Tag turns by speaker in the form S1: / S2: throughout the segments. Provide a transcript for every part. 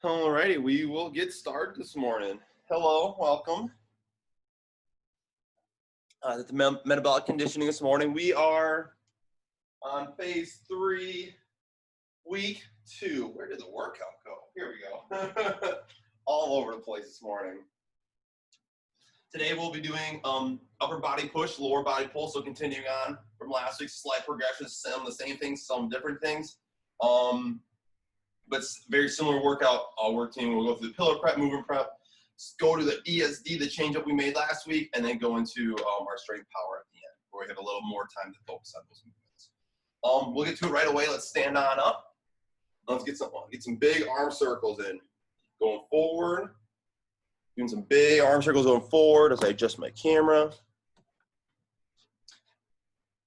S1: Alrighty, we will get started this morning. Hello, welcome. The metabolic conditioning this morning. We are on phase 3, week 2. Where did the workout go? Here we go. All over the place this morning. Today we'll be doing upper body push, lower body pull. So continuing on from last week's slight progressions, some the same things, some different things. But very similar workout team. We'll go through the pillar prep, movement prep, go to the ESD, the change up we made last week, and then go into our strength power at the end, where we have a little more time to focus on those movements. We'll get to it right away. Let's stand on up. Let's get some big arm circles in. Going forward, doing some big arm circles going forward as I adjust my camera.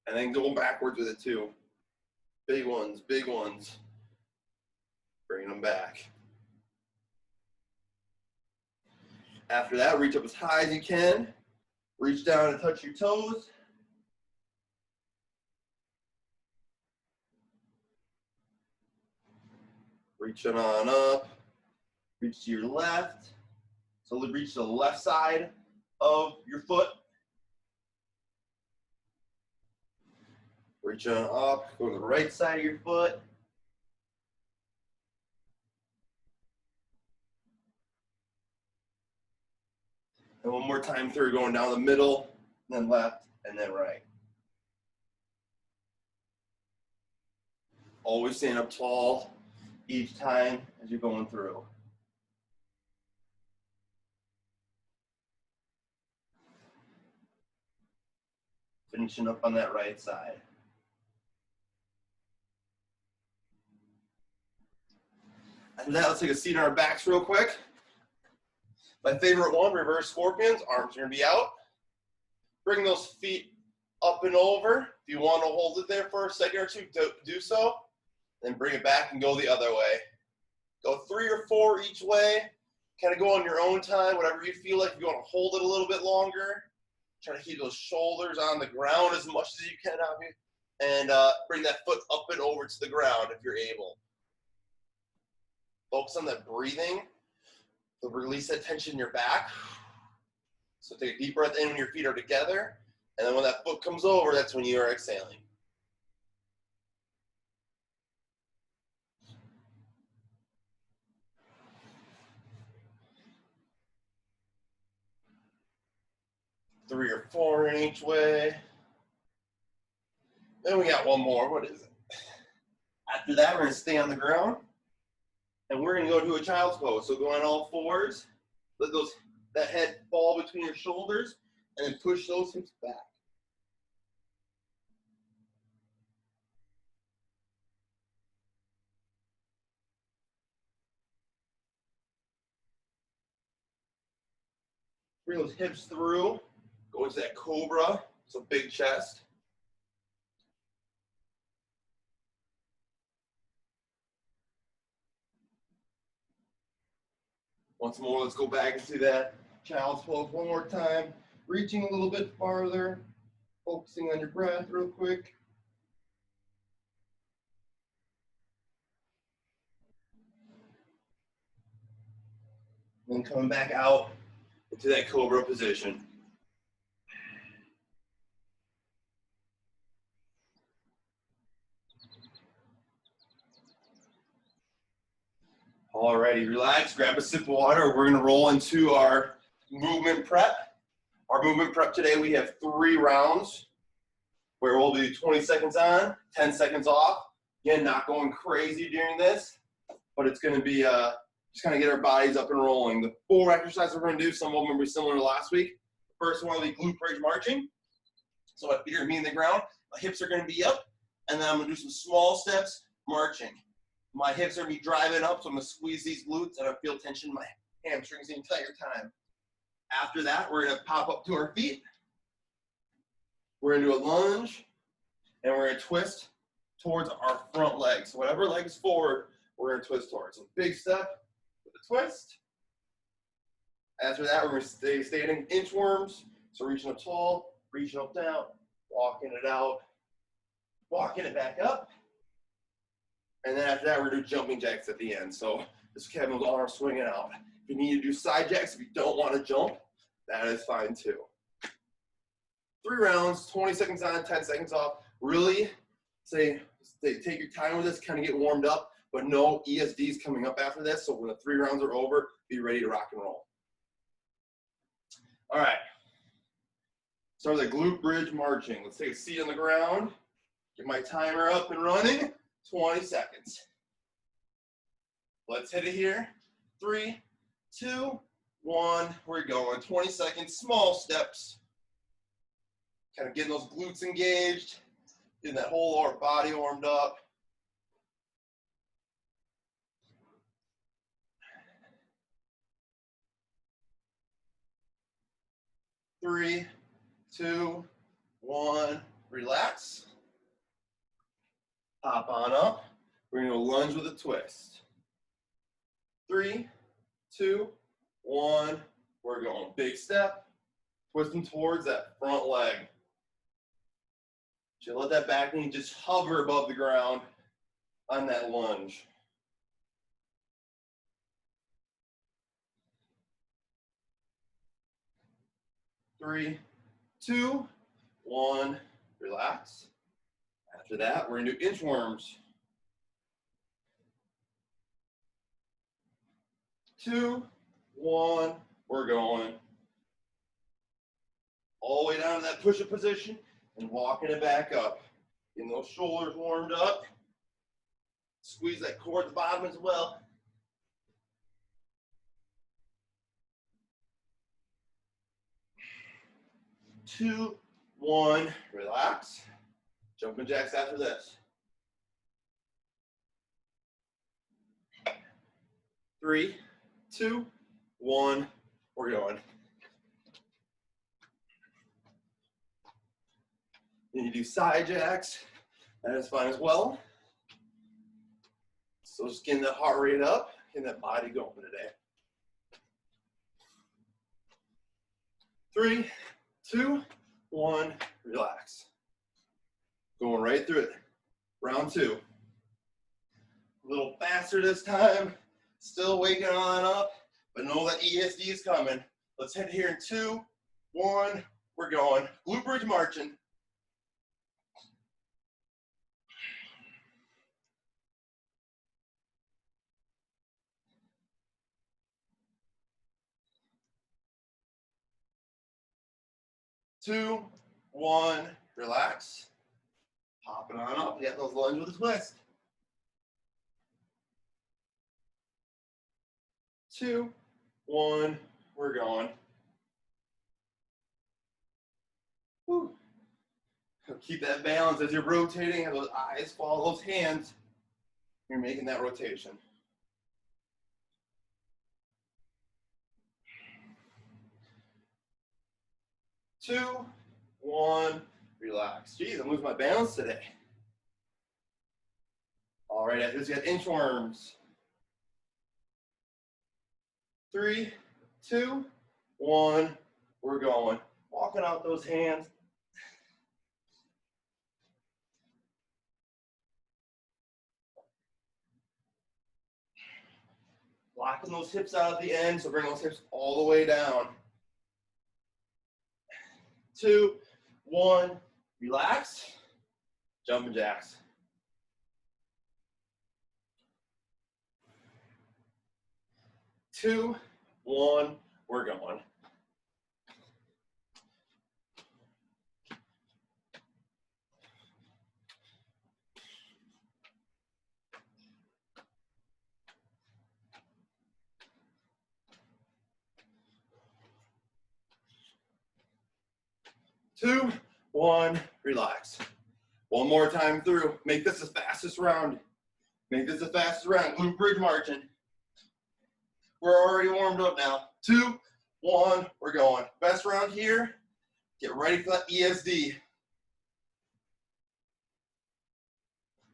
S1: And then going backwards with it too. Big ones, big ones. Bringing them back. After that, reach up as high as you can. Reach down and touch your toes. Reaching on up. Reach to your left. So reach to the left side of your foot. Reach on up. Go to the right side of your foot. And one more time through, going down the middle, then left, and then right. Always stand up tall each time as you're going through. Finishing up on that right side. After that, let's take a seat on our backs real quick. My favorite one, reverse scorpions. Arms are going to be out. Bring those feet up and over. If you want to hold it there for a second or two, do so. Then bring it back and go the other way. Go 3 or 4 each way. Kind of go on your own time, whatever you feel like. If you want to hold it a little bit longer, try to keep those shoulders on the ground as much as you can, and bring that foot up and over to the ground if you're able. Focus on that breathing. So release that tension in your back. So take a deep breath in when your feet are together. And then when that foot comes over, that's when you are exhaling. Three or 4 in each way. Then we got one more. What is it? After that, we're going to stay on the ground. And we're going to go to a child's pose. So go on all fours. Let that head fall between your shoulders. And then push those hips back. Bring those hips through. Go into that cobra. So big chest. Once more, let's go back into that child's pose one more time. Reaching a little bit farther. Focusing on your breath real quick. Then coming back out into that cobra position. Alrighty, relax, grab a sip of water. We're going to roll into our movement prep. Our movement prep today, we have 3 rounds where we'll do 20 seconds on, 10 seconds off. Again, not going crazy during this, but it's going to be just kind of get our bodies up and rolling. The 4 exercises we're going to do, some of them will be similar to last week. The first one will be glute bridge marching. So my feet are going to be in the ground, my hips are going to be up, and then I'm going to do some small steps marching. My hips are going to be driving up, so I'm going to squeeze these glutes, and I feel tension in my hamstrings the entire time. After that, we're going to pop up to our feet. We're going to do a lunge, and we're going to twist towards our front leg. So whatever leg is forward, we're going to twist towards. So big step with a twist. After that, we're going to stay standing inchworms. So reaching up tall, reaching up down, walking it out, walking it back up. And then after that, we're going to do jumping jacks at the end. So Just having those arms swinging out. If you need to do side jacks, if you don't want to jump, that is fine too. 3 rounds, 20 seconds on, 10 seconds off. Really take your time with this, kind of get warmed up, but no ESDs coming up after this. So when the 3 rounds are over, be ready to rock and roll. All right. Start with a glute bridge marching. Let's take a seat on the ground. Get my timer up and running. 20 seconds. Let's hit it here. 3, 2, 1. We're going. 20 seconds. Small steps. Kind of getting those glutes engaged. Getting that whole lower body warmed up. Three, 2, 1. Relax. Hop on up. We're going to lunge with a twist. 3, 2, 1. We're going. Big step. Twisting towards that front leg. So let that back knee just hover above the ground on that lunge. Three, 2, 1. Relax. After that, we're going to do inchworms. 2, 1. We're going. All the way down to that push-up position and walking it back up. Getting those shoulders warmed up. Squeeze that core at the bottom as well. 2, 1. Relax. Jumping jacks after this. 3, 2, 1. We're going. Then you do side jacks. That is fine as well. So just getting that heart rate up, getting that body going today. 3, 2, 1. Relax. Going right through it. Round 2. A little faster this time. Still waking on up, but know that ESD is coming. Let's head here in 2, 1. We're going. Glute bridge marching. Two, 1. Relax. Hopping on up. Get those lunge with a twist. 2, 1. We're going. Woo. Keep that balance as you're rotating. Have those eyes follow those hands. You're making that rotation. 2, 1. Relax. Geez, I'm losing my balance today. All right, after this, we got inchworms. 3, 2, 1. We're going. Walking out those hands. Locking those hips out at the end, so bring those hips all the way down. 2, 1. Relax. Jumping jacks. 2, 1. We're going. Two, 1. Relax. One more time through. Make this the fastest round. Make this the fastest round. Glute bridge marching. We're already warmed up now. 2, 1. We're going. Best round here. Get ready for that ESD.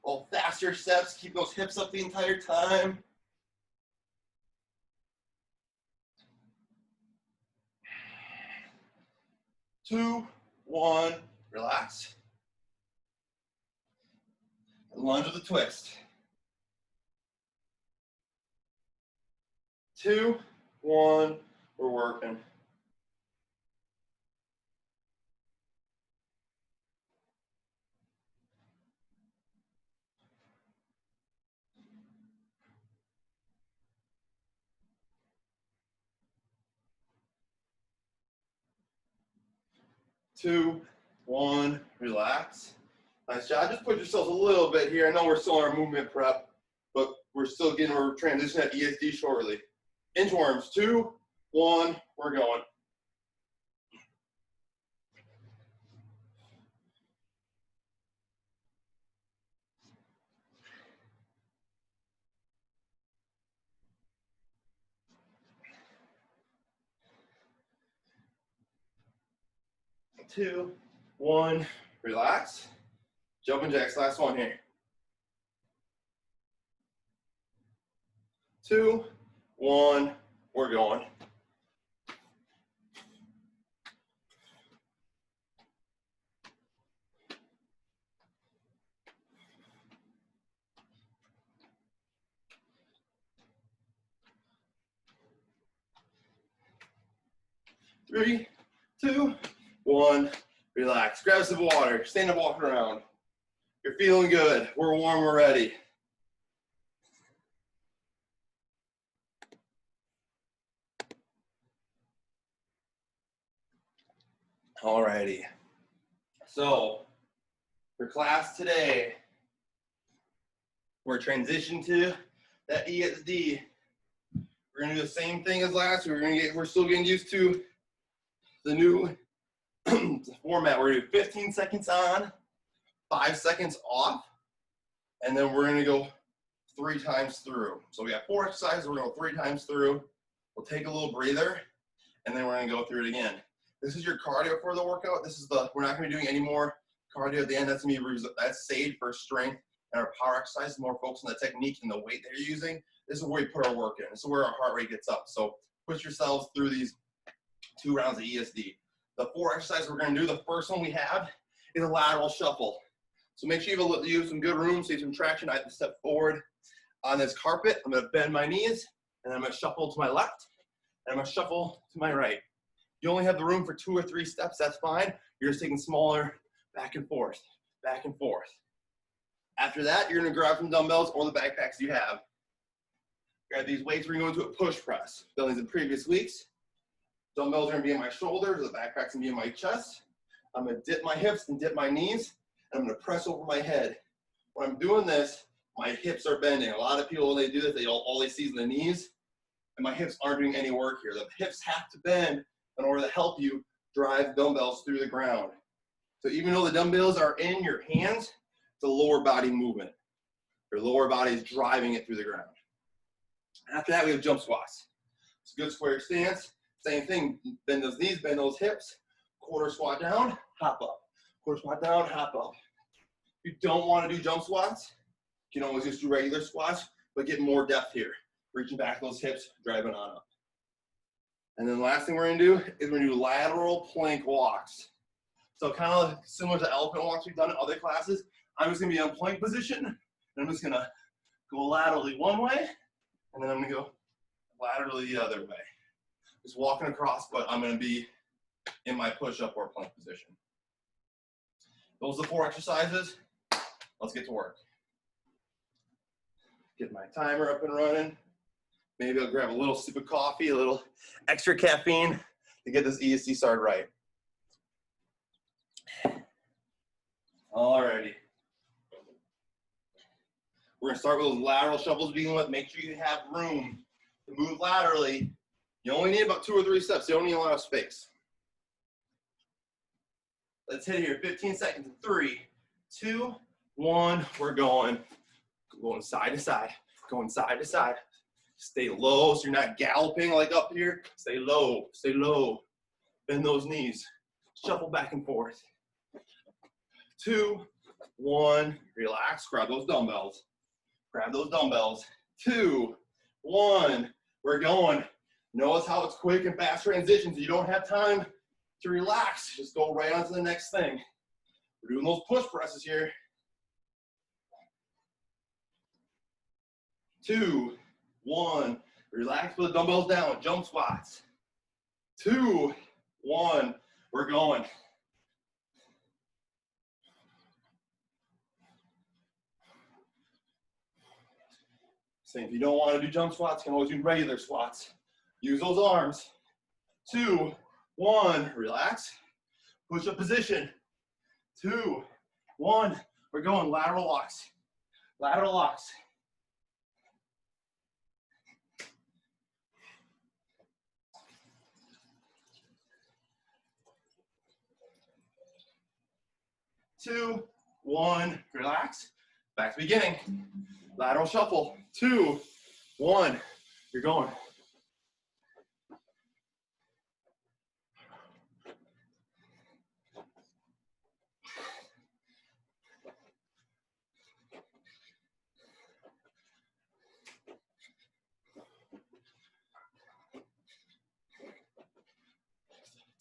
S1: A little faster steps. Keep those hips up the entire time. Two, 1. Relax. Lunge with a twist. 2, 1, we're working. Two, one, relax. Nice job. Just put yourselves a little bit here. I know we're still in our movement prep, but we're transitioning at ESD shortly. Inchworms, 2, 1, we're going. Two, one, relax. Jumping jacks, last one here. 2, 1, we're going. Three, 2, 1, relax. Grab a sip of water. Stand up, walking around. You're feeling good. We're warm, we're ready. Alrighty. So, for class today, we're transitioning to that ESD. We're gonna do the same thing as last week. We're still getting used to the new format. We're gonna do 15 seconds on, 5 seconds off, and then we're gonna go 3 times through. So we got 4 exercises, we're gonna go 3 times through. We'll take a little breather, and then we're gonna go through it again. This is your cardio for the workout. We're not gonna be doing any more cardio at the end. That's saved for strength and our power exercise, more focused on the technique and the weight that you're using. This is where we put our work in. This is where our heart rate gets up. So push yourselves through these 2 rounds of ESD. The 4 exercises we're gonna do, the first one we have is a lateral shuffle. So make sure you have some good room, so you have some traction. I have to step forward on this carpet. I'm gonna bend my knees, and I'm gonna shuffle to my left, and I'm gonna shuffle to my right. You only have the room for 2 or 3 steps, that's fine. You're just taking smaller back and forth, back and forth. After that, you're gonna grab some dumbbells or the backpacks you have. Grab these weights, we're gonna go into a push press. Done these in previous weeks. Dumbbells are gonna be in my shoulders, the backpack's gonna be in my chest. I'm gonna dip my hips and dip my knees, and I'm gonna press over my head. When I'm doing this, my hips are bending. A lot of people, when they do this, all they see is the knees, and my hips aren't doing any work here. The hips have to bend in order to help you drive dumbbells through the ground. So even though the dumbbells are in your hands, it's a lower body movement. Your lower body is driving it through the ground. After that, we have jump squats. It's a good square stance. Same thing, bend those knees, bend those hips. Quarter squat down, hop up. Quarter squat down, hop up. If you don't want to do jump squats, you can always just do regular squats, but get more depth here. Reaching back those hips, driving on up. And then the last thing we're gonna do is we're gonna do lateral plank walks. So kind of similar to elephant walks we've done in other classes. I'm just gonna be in plank position, and I'm just gonna go laterally one way, and then I'm gonna go laterally the other way. Just walking across, but I'm gonna be in my push-up or plank position. Those are the 4 exercises. Let's get to work. Get my timer up and running. Maybe I'll grab a little sip of coffee, a little extra caffeine to get this ESD started right. Alrighty. We're gonna start with those lateral shovels to begin with. Make sure you have room to move laterally. You only need about 2 or 3 steps. You don't need a lot of space. Let's hit it here. 15 seconds. 3, 2, 1. We're going. Going side to side. Going side to side. Stay low so you're not galloping like up here. Stay low. Stay low. Bend those knees. Shuffle back and forth. 2, 1. Relax. Grab those dumbbells. Grab those dumbbells. 2, 1. We're going. Notice how it's quick and fast transitions. You don't have time to relax. Just go right on to the next thing. We're doing those push presses here. 2, 1. Relax, put the dumbbells down, jump squats. 2, 1, we're going. Same, if you don't want to do jump squats, you can always do regular squats. Use those arms. 2, 1, relax. Push up position. 2, 1, we're going lateral locks. Lateral locks. Two, 1, relax. Back to beginning. Lateral shuffle. 2, 1, you're going.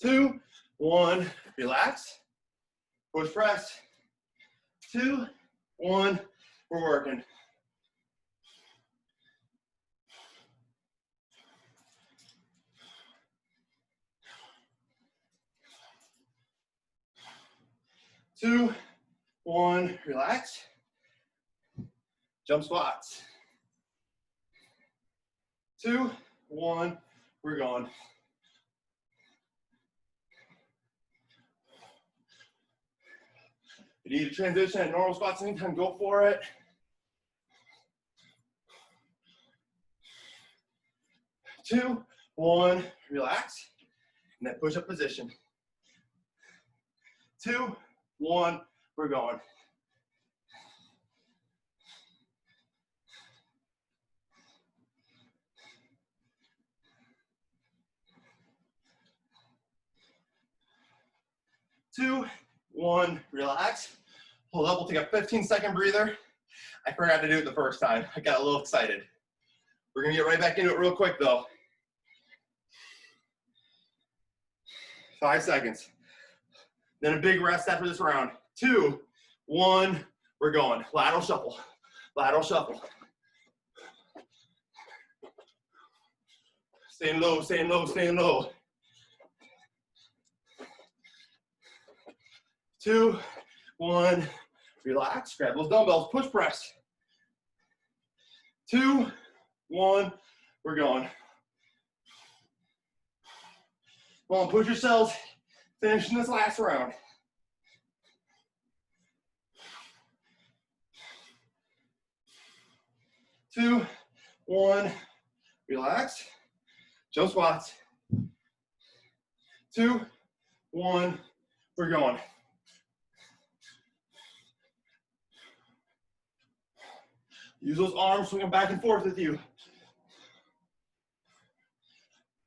S1: Two, 1, relax. Push press. 2, 1, we're working. Two, 1, relax. Jump squats. 2, 1, we're going. If you need to transition at normal squats anytime, go for it. 2, 1, relax. And then push up position. 2, 1, we're going. Two, 1, relax. Hold up, we'll take a 15-second breather. I forgot to do it the first time. I got a little excited. We're gonna get right back into it real quick though. 5 seconds. Then a big rest after this round. 2, 1, we're going. Lateral shuffle, lateral shuffle. Staying low, staying low, staying low. 2, 1, relax. Grab those dumbbells, push press. 2, 1, we're going. Come on, push yourselves. Finishing this last round. 2, 1, relax. Jump squats. 2, 1, we're going. Use those arms, swing them back and forth with you.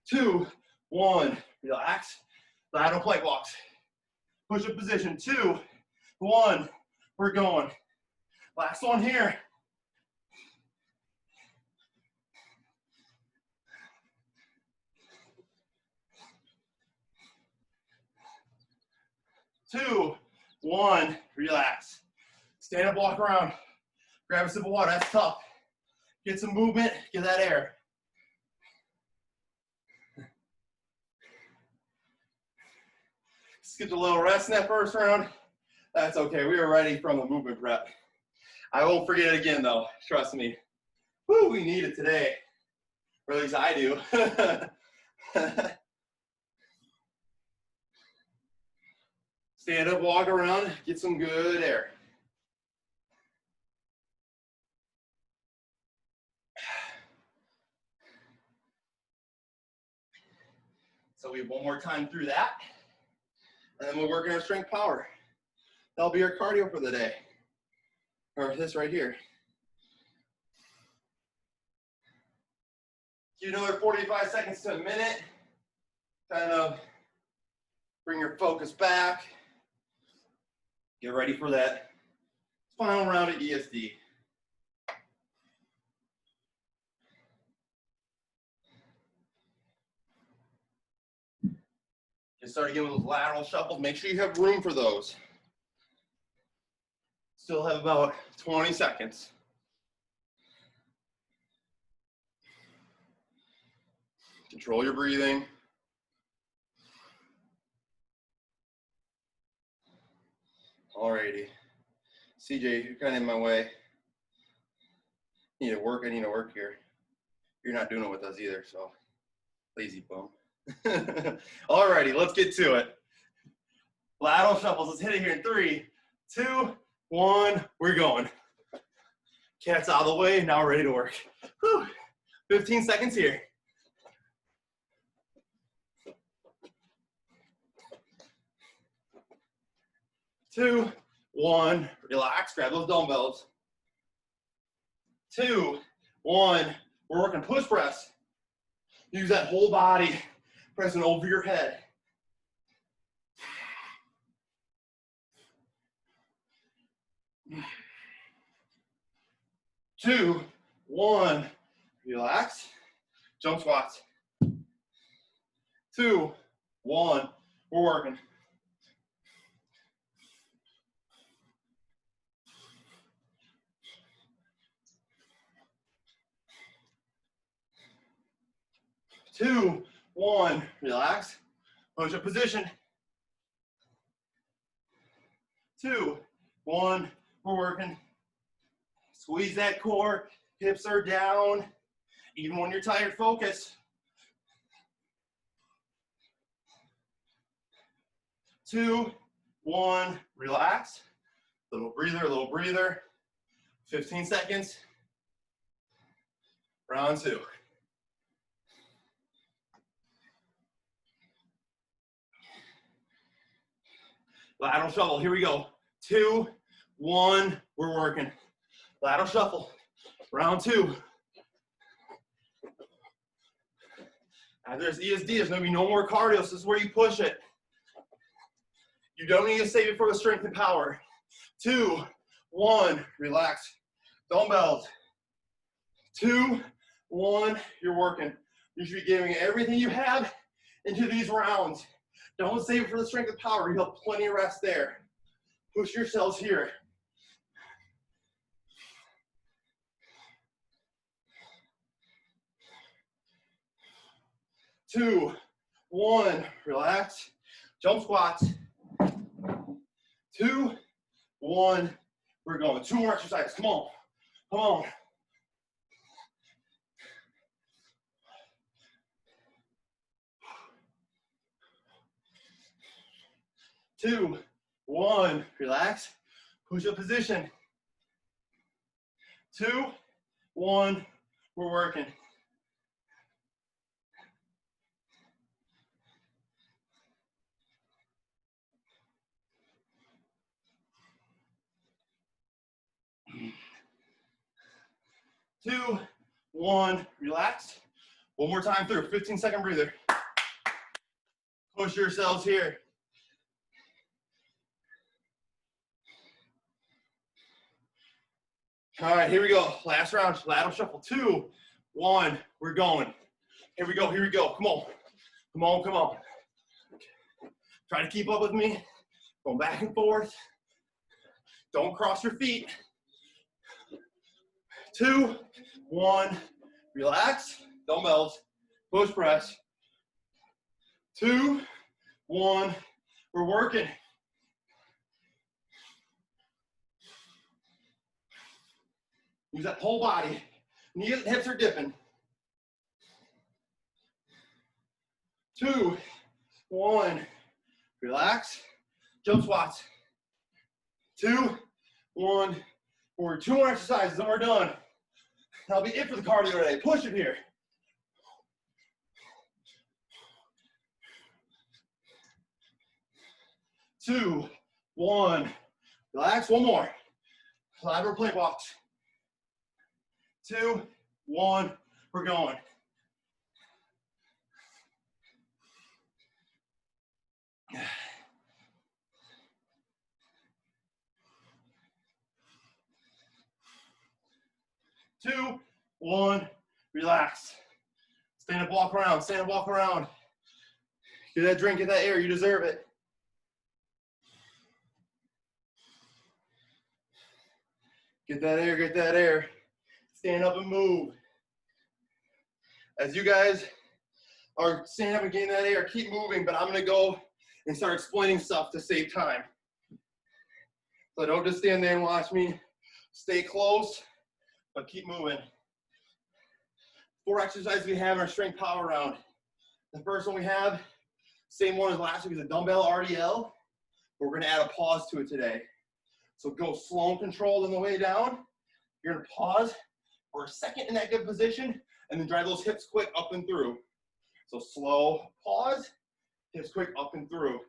S1: 2, 1, relax. Lateral plank walks. Push up position. 2, 1, we're going. Last one here. 2, 1, relax. Stand up, walk around. Grab a sip of water, that's tough. Get some movement, get that air. Skipped a little rest in that first round. That's okay, we were ready from the movement prep. I won't forget it again though, trust me. Woo, we need it today. Or at least I do. Stand up, walk around, get some good air. So we have one more time through that. And then we're working our strength power. That'll be our cardio for the day. Or this right here. Give another 45 seconds to a minute. Kind of bring your focus back. Get ready for that final round of ESD. Get started again with those lateral shuffles. Make sure you have room for those. Still have about 20 seconds. Control your breathing. Alrighty. CJ, you're kind of in my way. I need to work here. You're not doing it with us either, so lazy bum. Alrighty, let's get to it. Lateral shuffles. Let's hit it here in 3, 2, 1. We're going. Cat's out of the way. Now we're ready to work. Whew. 15 seconds here. 2, 1. Relax. Grab those dumbbells. 2, 1. We're working push press. Use that whole body, pressing over your head. 2, 1. Relax. Jump squats. 2, 1. We're working. 2, 1. Relax. Push up position. 2, 1. We're working. Squeeze that core. Hips are down. Even when you're tired, focus. 2, 1. Relax. Little breather, little breather. 15 seconds. Round 2. Lateral shuffle, here we go. 2, 1, we're working. Lateral shuffle, round 2. After there's ESD, there's gonna be no more cardio, so this is where you push it. You don't need to save it for the strength and power. 2, 1, relax. Dumbbells. 2, 1, you're working. You should be giving everything you have into these rounds. Don't save it for the strength and power. You have plenty of rest there. Push yourselves here. 2, 1, relax. Jump squats. 2, 1, we're going. 2 more exercises. Come on. Come on. 2, 1, relax. Push up position. 2, 1, we're working. 2, 1, relax. One more time through. 15-second breather. Push yourselves here. All right, here we go. Last round, lateral shuffle. 2, 1, we're going. Here we go, here we go. Come on. Come on, come on. Try to keep up with me. Going back and forth. Don't cross your feet. 2, 1, relax. Dumbbells, push press. 2, 1, we're working. Use that whole body. Knee and hips are dipping. 2, 1, relax. Jump squats. 2, 1, we're 2 more exercises and we're done. That'll be it for the cardio today. Push it here. 2, 1, relax. One more. Lateral plank walks. 2, 1, we're going. Two, 1, relax. Stand up, walk around, stand up, walk around. Get that drink, get that air, you deserve it. Get that air, get that air. Stand up and move. As you guys or stand up and gain that air, keep moving, but I'm gonna go and start explaining stuff to save time. So don't just stand there and watch me. Stay close, but keep moving. 4 exercises we have in our strength power round. The first one we have, same one as last week, is a Dumbbell Rdl. But we're gonna add a pause to it today. So go slow and controlled on the way down. You're gonna pause for a second in that good position, and then drive those hips quick up and through. So slow, pause, hips quick up and through.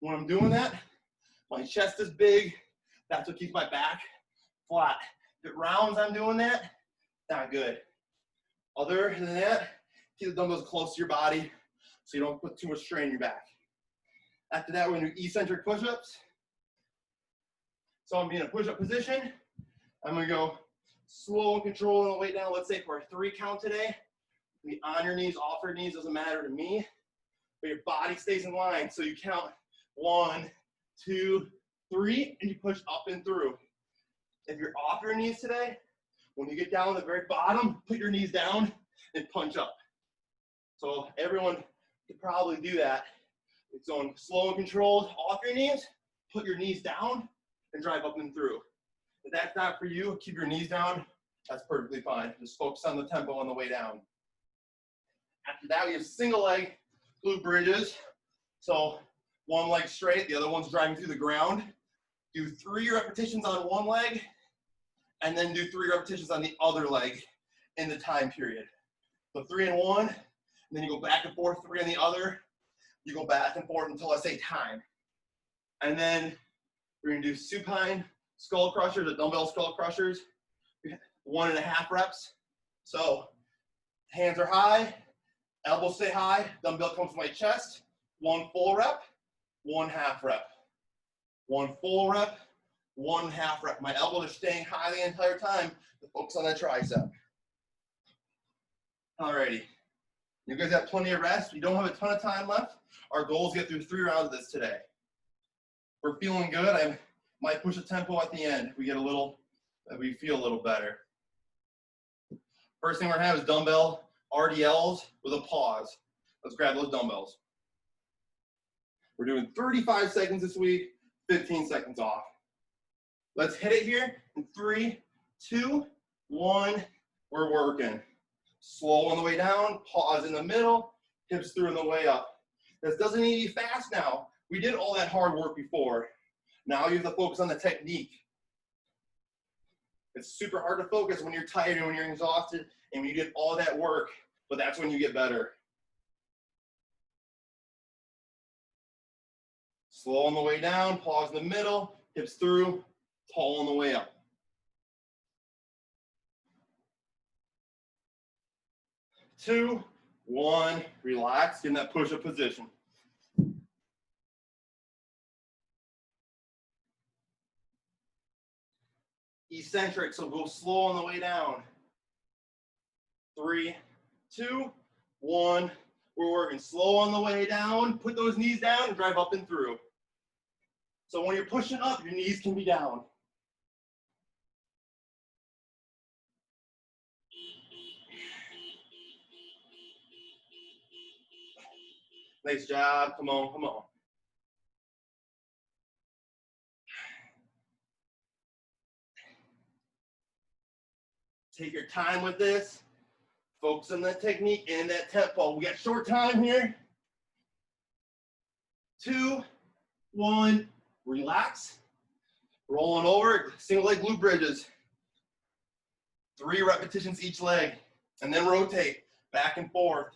S1: When I'm doing that, my chest is big. That's what keeps my back flat. If it rounds, I'm doing that, not good. Other than that, keep the dumbbells close to your body so you don't put too much strain in your back. After that, we're gonna do eccentric push-ups. So I'm in a push-up position. I'm gonna go slow and control on the way down. Let's say for a 3 count today. Be on your knees, off your knees, doesn't matter to me. But your body stays in line. So you count 1, 2, 3, and you push up and through. If you're off your knees today, when you get down to the very bottom, put your knees down and punch up. So everyone could probably do that. It's going slow and controlled off your knees, put your knees down, and drive up and through. If that's not for you, keep your knees down. That's perfectly fine. Just focus on the tempo on the way down. After that, we have single leg glute bridges. So one leg straight, the other one's driving through the ground. Do 3 repetitions on one leg, and then do 3 repetitions on the other leg in the time period. So 3 on one, and then you go back and forth, 3 on the other. You go back and forth until I say time. And then we're gonna do supine skull crushers, or dumbbell skull crushers, 1.5 reps. So hands are high, elbows stay high, dumbbell comes to my chest, 1 full rep, 1/2 rep. 1 full rep, 1/2 rep. My elbows are staying high the entire time to focus on that tricep. Alrighty. You guys have plenty of rest. We don't have a ton of time left. Our goal is to get through 3 rounds of this today. We're feeling good. I might push a tempo at the end if we get a little, we feel a little better. First thing we're gonna have is dumbbell RDLs with a pause. Let's grab those dumbbells. We're doing 35 seconds this week, 15 seconds off. Let's hit it here in 3, 2, 1. We're working. Slow on the way down, pause in the middle, hips through on the way up. This doesn't need to be fast now. We did all that hard work before. Now you have to focus on the technique. It's super hard to focus when you're tired and when you're exhausted and when you did all that work, but that's when you get better. Slow on the way down, pause in the middle, hips through, tall on the way up. 2, 1, relax, get in that push-up position. Eccentric, so go slow on the way down. 3, 2, 1. We're working slow on the way down. Put those knees down and drive up and through. So when you're pushing up, your knees can be down. Nice job. Come on, come on. Take your time with this. Focus on that technique and that tempo. We got short time here. 2, 1, relax. Rolling over, single leg glute bridges. 3 repetitions each leg. And then rotate back and forth.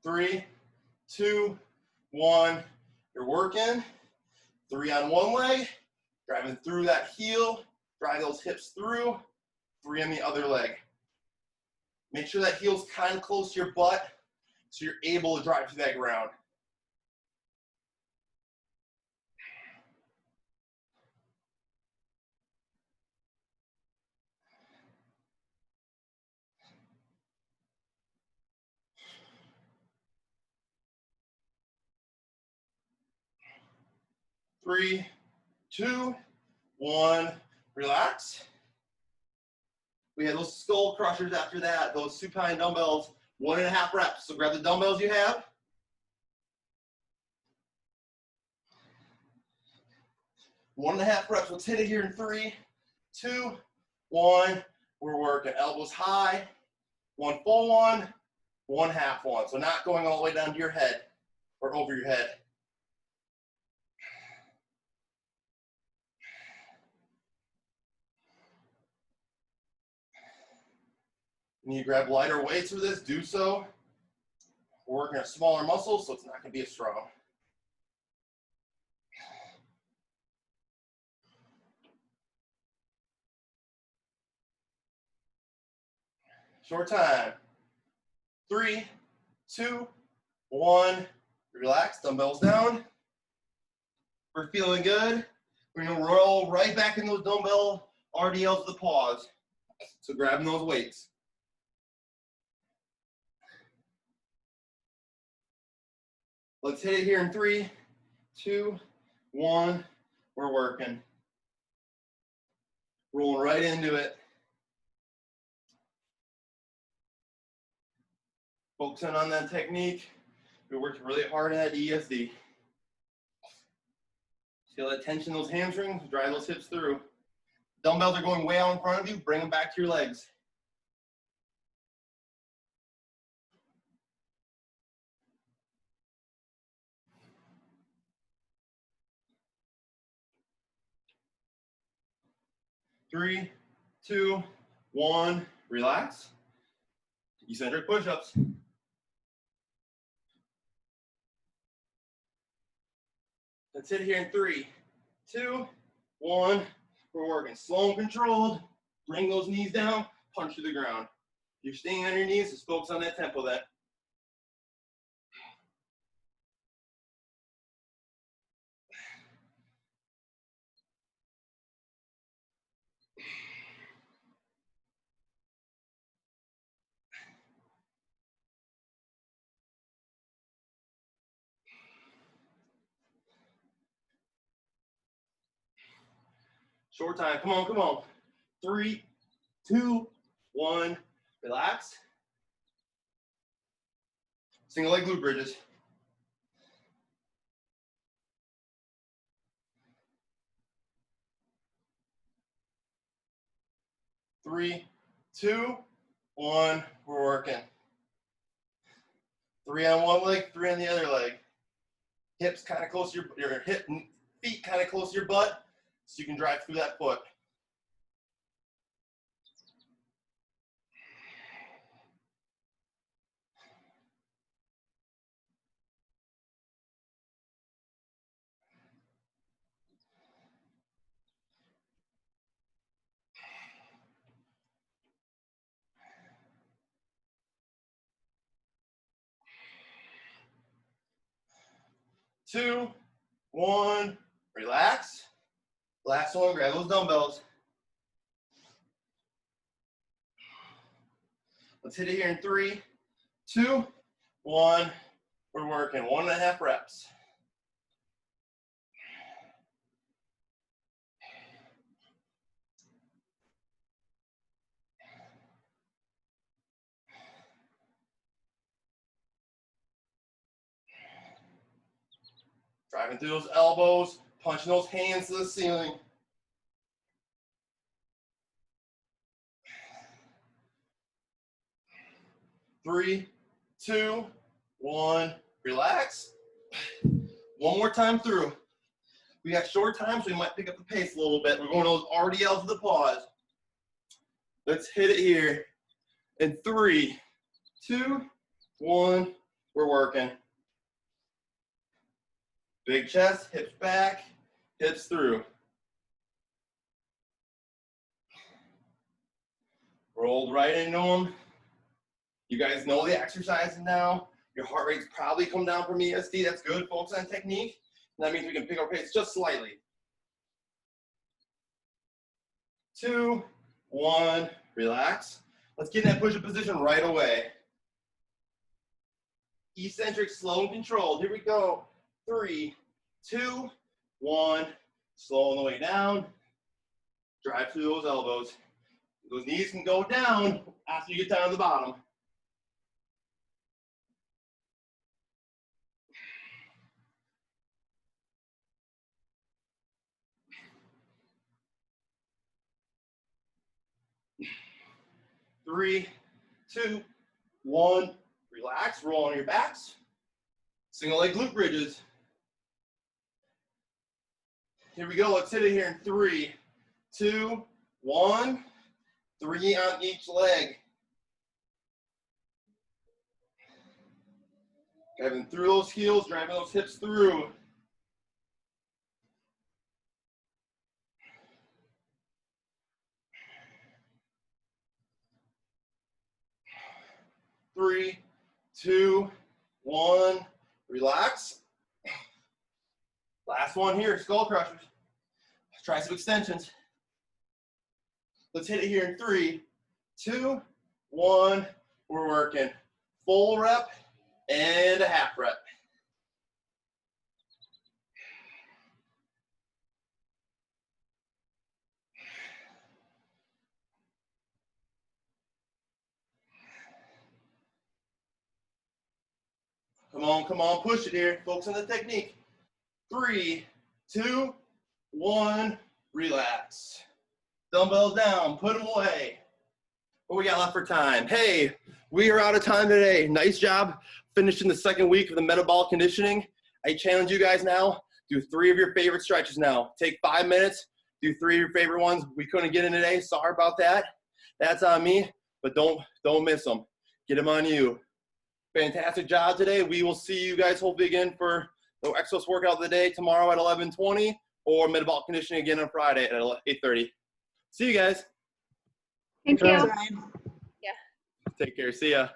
S1: 3, 2, 1. You're working. 3 on one leg. Driving through that heel. Drive those hips through. 3 on the other leg. Make sure that heel's kind of close to your butt so you're able to drive through that ground. Three, 2, 1, relax. We had those skull crushers after that, those supine dumbbells, 1.5 reps. So grab the dumbbells you have. One and a half reps. Let's hit it here in 3, 2, 1. We're working elbows high. 1 full one, 1 half one. So not going all the way down to your head or over your head. You need to grab lighter weights for this, do so. We're working our smaller muscles, so it's not going to be as strong. Short time. 3, 2, 1. Relax, dumbbells down. We're feeling good. We're going to roll right back in those dumbbell RDLs to the pause. So grabbing those weights. Let's hit it here in 3, 2, 1. We're working. Rolling right into it. Focusing on that technique. We worked really hard on that ESD. Feel that tension in those hamstrings, drive those hips through. Dumbbells are going way out in front of you, bring them back to your legs. Three, 2, 1, relax. Eccentric push-ups. Let's hit it here in 3, 2, 1. We're working slow and controlled. Bring those knees down, punch to the ground. If you're staying on your knees, just focus on that tempo then. Short time, come on, come on. 3, 2, 1, relax. Single leg glute bridges. Three, 2, 1, we're working. 3 on one leg, 3 on the other leg. Hips kind of close to your feet kind of close to your butt, so you can drive through that foot. Two, 1, relax. Last one, grab those dumbbells. Let's hit it here in 3, 2, 1. We're working 1.5 reps. Driving through those elbows, punching those hands to the ceiling. Three, 2, 1, relax. One more time through. We got short time, so we might pick up the pace a little bit. We're going to those RDLs to the pause. Let's hit it here in 3, 2, 1, we're working. Big chest, hips back, hips through. Rolled right into them. You guys know the exercises now. Your heart rate's probably come down from ESD. That's good. Focus on technique. And that means we can pick our pace just slightly. 2, 1, relax. Let's get in that push-up position right away. Eccentric, slow and controlled. Here we go. 3, 2, 1. Slow on the way down. Drive through those elbows. Those knees can go down after you get down to the bottom. Three, two, one. Relax, roll on your backs. Single leg glute bridges. Here we go, let's hit it here in 3, 2, 1. 3 on each leg. Driving through those heels, driving those hips through. Three, two, one. Relax. Last one here, skull crushers. Try some extensions. Let's hit it here in 3, 2, 1. We're working full rep and a half rep. Come on, push it here. Focus on the technique. 3, 2, 1. Relax. Dumbbells down, put them away. What we got left for time? Hey, we are out of time today. Nice job finishing the second week of the metabolic conditioning. I challenge you guys now, do 3 of your favorite stretches now. Take 5 minutes, do 3 of your favorite ones. We couldn't get in today, sorry about that. That's on me, but don't miss them. Get them on you. Fantastic job today. We will see you guys hopefully again for the exos workout of the day tomorrow at 11:20 or metabolic conditioning again on Friday at 8:30. See you guys.
S2: Thank you.
S3: Sure.
S2: Yeah.
S1: Take care. See ya.